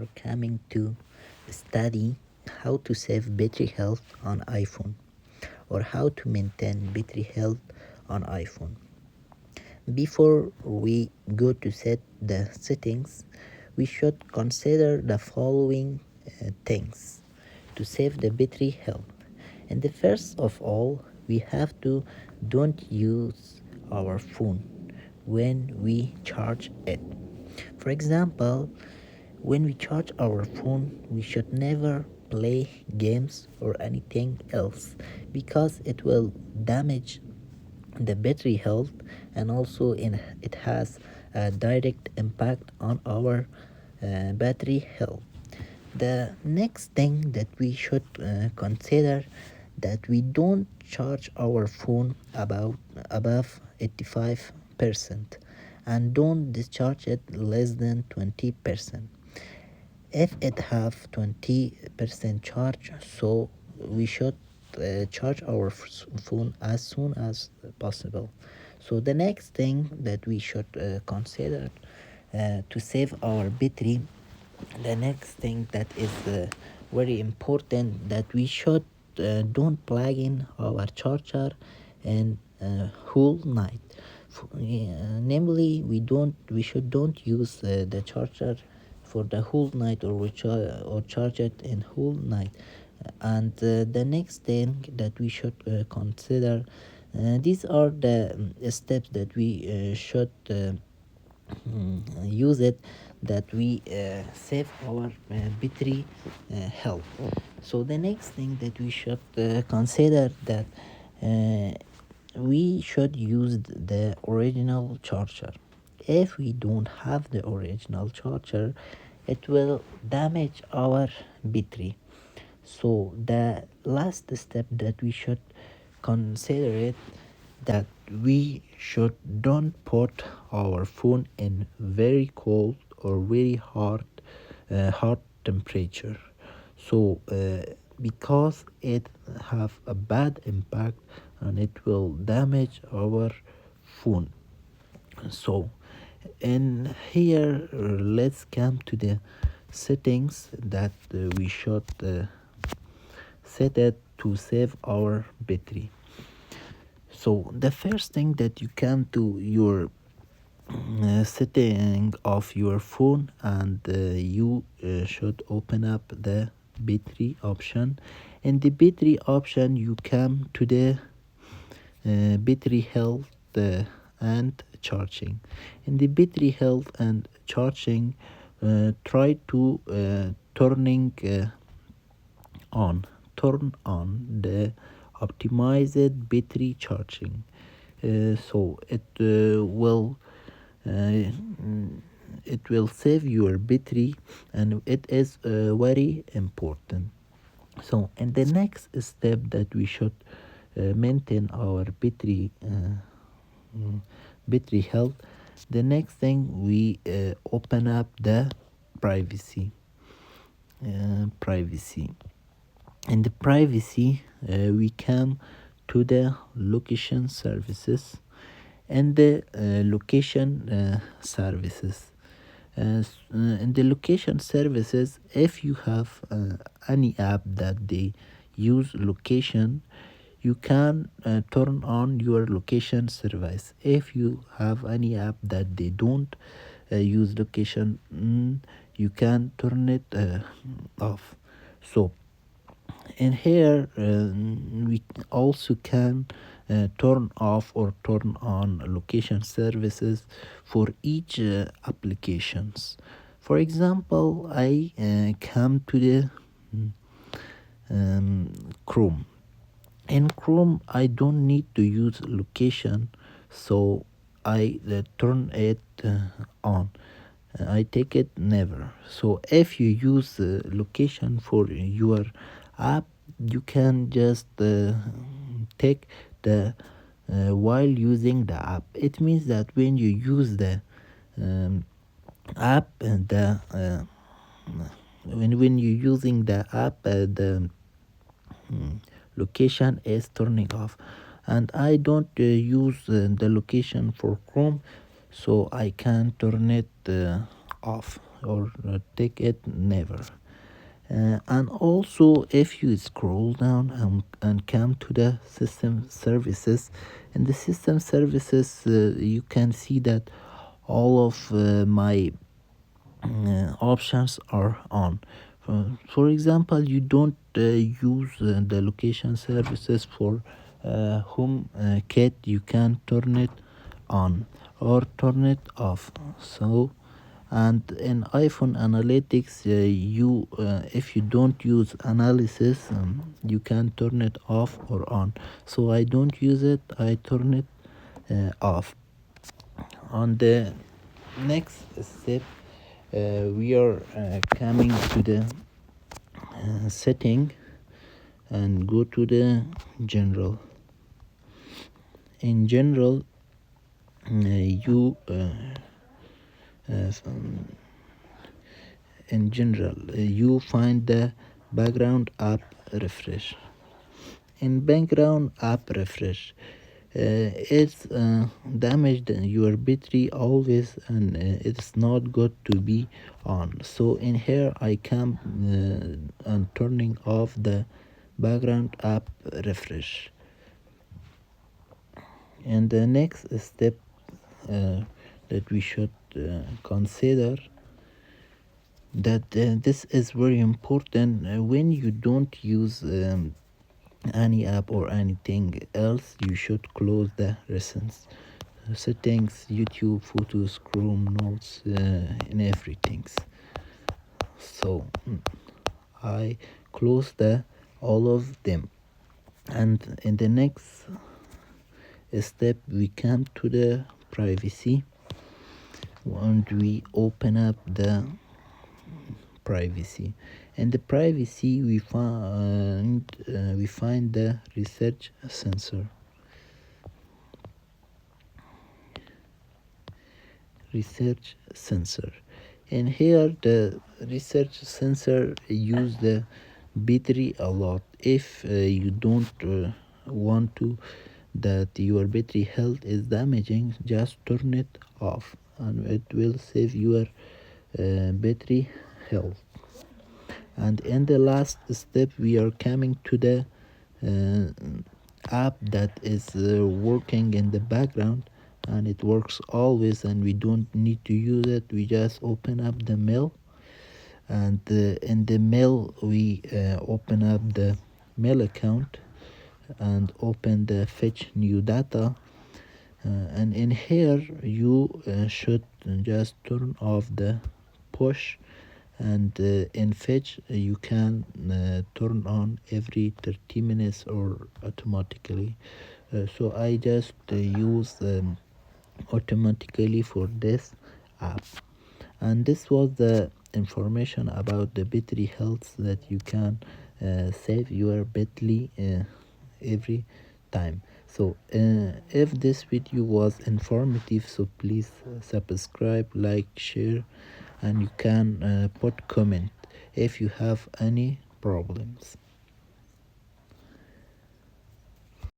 We're coming to study how to save battery health on iPhone or how to maintain battery health on iPhone. Before we go to set the settings, we should consider the following things to save the battery health. And the first of all, we have to don't use our phone when we charge it. For example, when we charge our phone, we should never play games or anything else because it will damage the battery health, and also it has a direct impact on our battery health. The next thing that we should consider that we don't charge our phone about above 85% and don't discharge it less than 20%. If it have 20% charge, so we should charge our phone as soon as possible. So the next thing that we should consider to save our battery, the next thing that is very important, that we should don't plug in our charger and whole night. Namely, we should don't use the charger for the whole night, or or charge it in whole night. And the next thing that we should consider, these are the steps that we should use it, that we save our battery health. So the next thing that we should consider, that uh, we should use the original charger. If we don't have the original charger, it will damage our battery. So the last step that we should consider it, that we should don't put our phone in very cold or very hot temperature. So because it have a bad impact and it will damage our phone. So and here let's come to the settings that we should set it to save our battery. So the first thing that you come to your setting of your phone, and you should open up the battery option. In the battery option, you come to the battery health and charging. In the battery health and charging, try to on turn on the optimized battery charging. So it will save your battery, and it is very important. So and the next step that we should maintain our battery health, the next thing we open up the privacy. In the privacy, we come to the location services and the location services. In the location services, if you have any app that they use location, you can turn on your location service. If you have any app that they don't use location, you can turn it off. So and here we also can turn off or turn on location services for each applications. For example, I come to the Chrome. In Chrome, I don't need to use location, so I turn it on. I take it never. So if you use location for your app, you can just take the while using the app. It means that when you use the app, and the when you're using the app, the location is turning off. And I don't use the location for Chrome, so I can turn it off. or take it never. And also, if you scroll down and come to the system services, in the system services, you can see that all of my options are on. For example, you don't use the location services for HomeKit, you can turn it on or turn it off. So, and in iPhone analytics, you if you don't use analysis, you can turn it off or on. So I don't use it, I turn it off. On the next step, we are coming to the setting and go to the general. In general, you in general you find the background app refresh. In background app refresh, it's damaged your battery always, and it's not good to be on. So in here I come and turning off the background app refresh. And the next step that we should consider, that this is very important when you don't use any app or anything else, you should close the recent settings, YouTube, photos, Chrome, notes, and everything. So I close the all of them. And in the next step we come to the privacy, and we open up the privacy. In the privacy we find the research sensor. Research sensor. And here the research sensor use the battery a lot. If you don't want to that your battery health is damaging, just turn it off and it will save your battery health. And in the last step we are coming to the app that is working in the background, and it works always and we don't need to use it. We just open up the mail, and in the mail we open up the mail account and open the fetch new data, and in here you should just turn off the push, and in fetch you can turn on every 30 minutes or automatically. So I just use automatically for this app. And this was the information about the battery health, that you can save your battery every time. So if this video was informative, so please subscribe, like, share, and you can put comment if you have any problems.